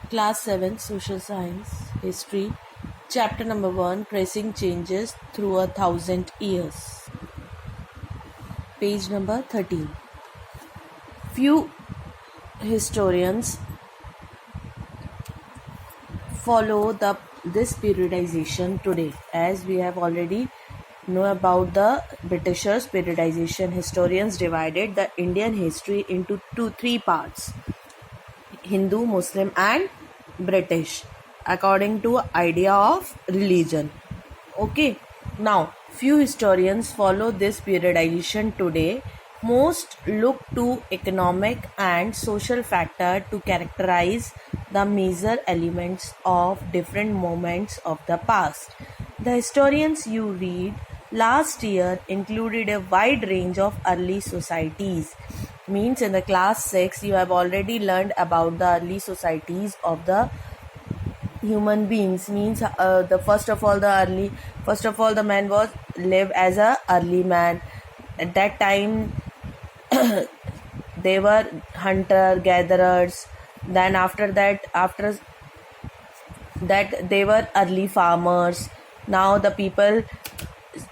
Class 7 Social Science History Chapter number 1 Tracing Changes Through 1,000 Years. Page number 13. Few historians follow this periodization today, as we have already know about the Britishers' periodization. Historians divided the Indian history into three parts: Hindu, Muslim and British, according to idea of religion. Okay, now few historians follow this periodization today. Most look to economic and social factor to characterize the major elements of different moments of the past. The historians you read last year included a wide range of early societies. Means in the class 6 you have already learned about the early societies of the human beings. Means the first of all the man was live as a early man. At that time they were hunter gatherers. Then after that they were early farmers. Now the people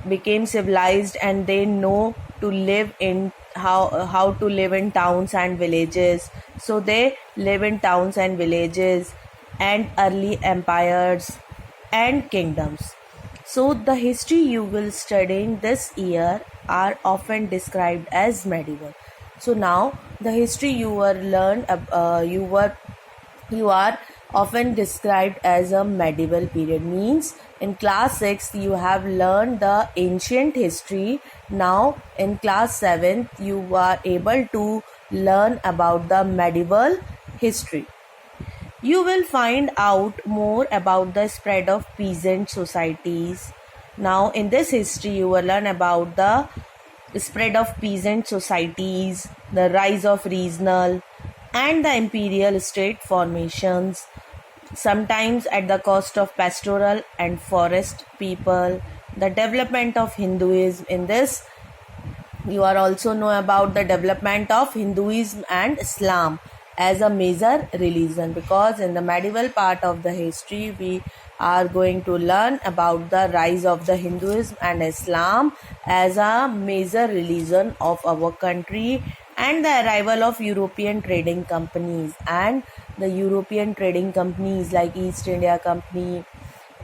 became civilized and they know to live in how to live in towns and villages. So they live in towns and villages and early empires and kingdoms. So the history you will study this year are often described as medieval. So now the history you are often described as a medieval period. Means in class 6 you have learned the ancient history. Now in class 7 you are able to learn about the medieval history. You will find out more about the spread of peasant societies. Now in this history you will learn about the spread of peasant societies, the rise of regional and the imperial state formations, sometimes at the cost of pastoral and forest people, the development of Hinduism. In this you are also know about the development of Hinduism and Islam as a major religion, because in the medieval part of the history we are going to learn about the rise of the Hinduism and Islam as a major religion of our country, and the arrival of European trading companies. And the European trading companies like East India Company,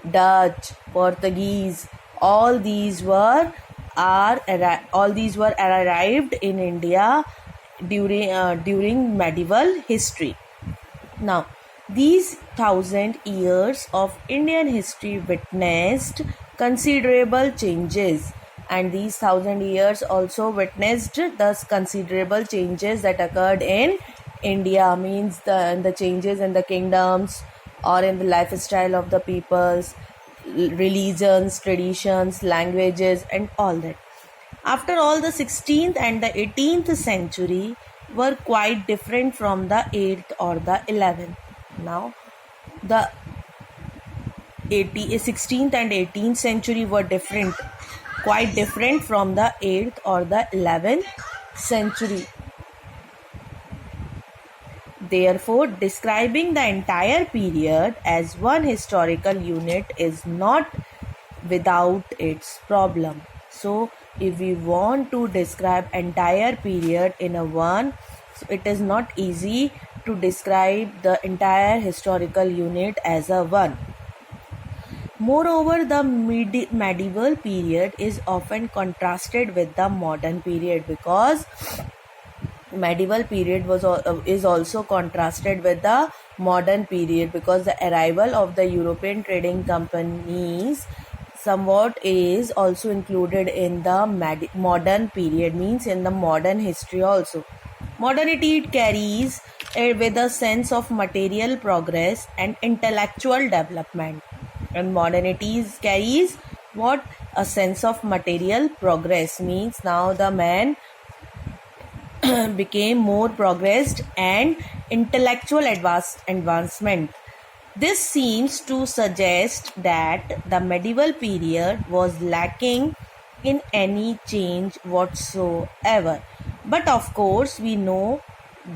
Dutch, Portuguese, all these were arrived in India during medieval history. Now these 1,000 years of Indian history witnessed considerable changes, and these 1,000 years also witnessed the considerable changes that occurred in India. Means the changes in the kingdoms or in the lifestyle of the peoples, religions, traditions, languages and all that. After all, the 16th and the 18th century were quite different from the 8th or the 11th. Now the 16th and 18th century were quite different from the 8th or the 11th century. Therefore, describing the entire period as one historical unit is not without its problem. So if we want to describe entire period in a one, so it is not easy to describe the entire historical unit as a one. Moreover, the medieval period is often contrasted with the modern period, because medieval period is also contrasted with the modern period, because the arrival of the European trading companies somewhat is also included in the modern period. Means in the modern history also. Modernity, it carries with a sense of material progress and intellectual development. And modernity carries what? A sense of material progress. Means now the man became more progressed and intellectual advancement. This seems to suggest that the medieval period was lacking in any change whatsoever. But of course, we know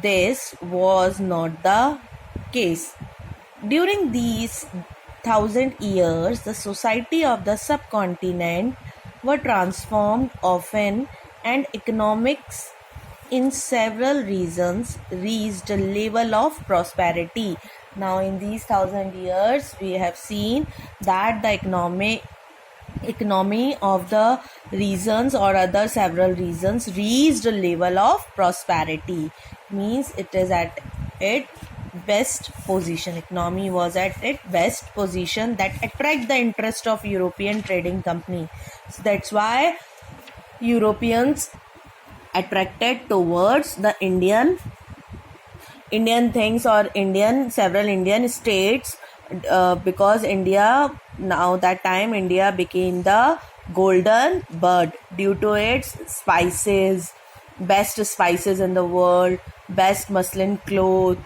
this was not the case. During these 1,000 years, the society of the subcontinent were transformed often, and economics in several regions reached a level of prosperity. Now, in these 1,000 years, we have seen that the economy of the regions or other several regions reached a level of prosperity. Means it is at its best position. Economy was at its best position that attract the interest of European trading company. So that's why Europeans attracted towards the Indian things or several Indian states, because India, now that time India became the golden bird due to its spices, best spices in the world, best muslin cloth,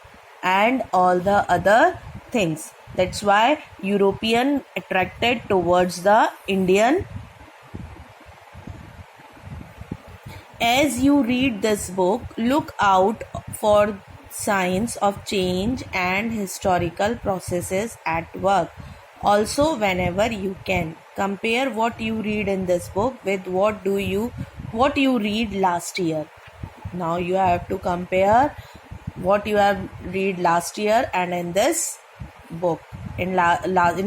and all the other things. That's why European attracted towards the Indian. As you read this book, look out for signs of change and historical processes at work. Also, whenever you can, compare what you read in this book with what you read last year. Now you have to compare what you have read last year and in this book. In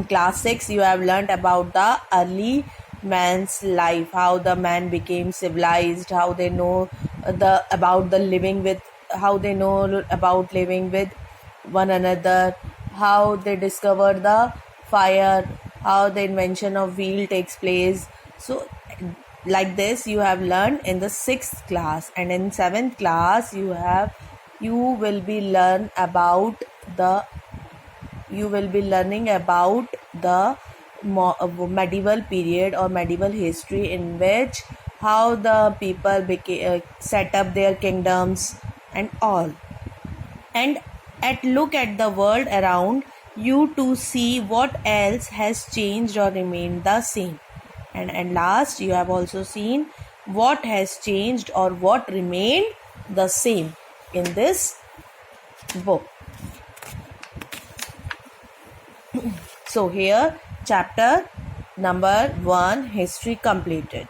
class 6, you have learnt about the early man's life, how the man became civilized, how they know about living with one another, how they discover the fire, how the invention of wheel takes place. So like this you have learned in the 6th class, and in 7th class you will be learning about the medieval period or medieval history, in which how the people set up their kingdoms and all, and look at the world around you to see what else has changed or remained the same. And last, you have also seen what has changed or what remained the same in this book. So here, chapter number 1, history completed.